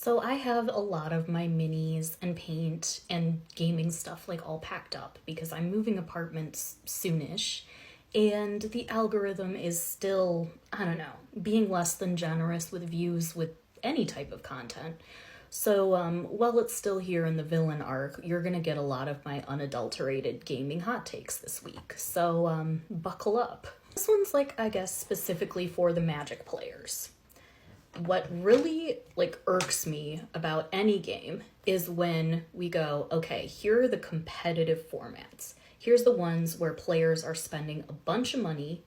So I have a lot of my minis and paint and gaming stuff like all packed up because I'm moving apartments soonish, and the algorithm is still, I don't know, being less than generous with views with any type of content. So while it's still here in the villain arc, you're gonna get a lot of my unadulterated gaming hot takes this week. So buckle up. This one's like, I guess, specifically for the Magic players. What really irks me about any game is when we go, okay, here are the competitive formats. Here's the ones where players are spending a bunch of money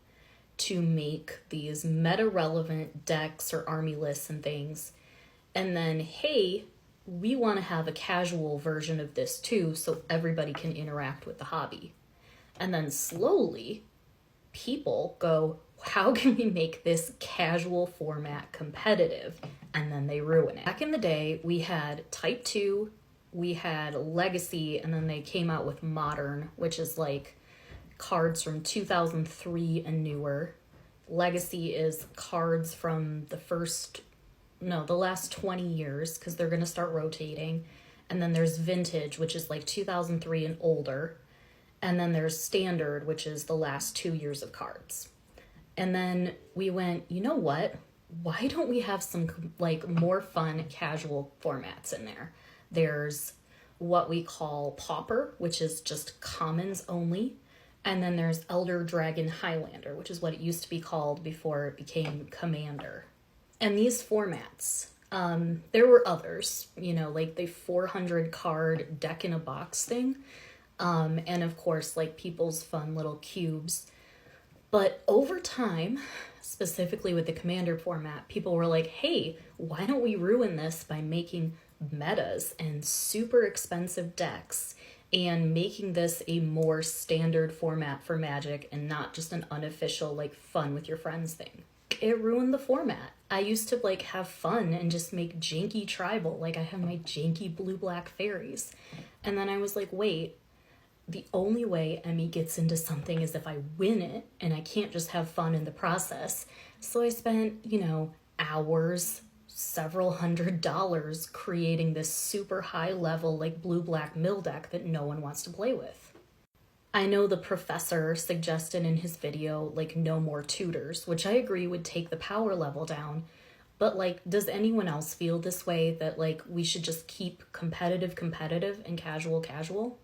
to make these meta-relevant decks or army lists and things. And then, hey, we want to have a casual version of this too so everybody can interact with the hobby. And then slowly, people go, how can we make this casual format competitive? And then they ruin it. Back in the day, we had Type 2, we had Legacy, and then they came out with Modern, which is like cards from 2003 and newer. Legacy is cards from the last 20 years, because they're going to start rotating. And then there's Vintage, which is like 2003 and older. And then there's Standard, which is the last 2 years of cards. And then we went, you know what? Why don't we have some more fun casual formats in there? There's what we call Pauper, which is just commons only. And then there's Elder Dragon Highlander, which is what it used to be called before it became Commander. And these formats, there were others, like the 400 card deck in a box thing. And of course, people's fun little cubes. But over time, specifically with the Commander format, people were like, hey, why don't we ruin this by making metas and super expensive decks and making this a more standard format for Magic and not just an unofficial, fun with your friends thing. It ruined the format. I used to have fun and just make janky tribal. I have my janky blue-black fairies. And then I was like, wait, the only way Emmy gets into something is if I win it, and I can't just have fun in the process. So I spent, hours, several $100s creating this super high level, blue-black mill deck that no one wants to play with. I know the professor suggested in his video, no more tutors, which I agree would take the power level down. But, does anyone else feel this way, that, we should just keep competitive and casual?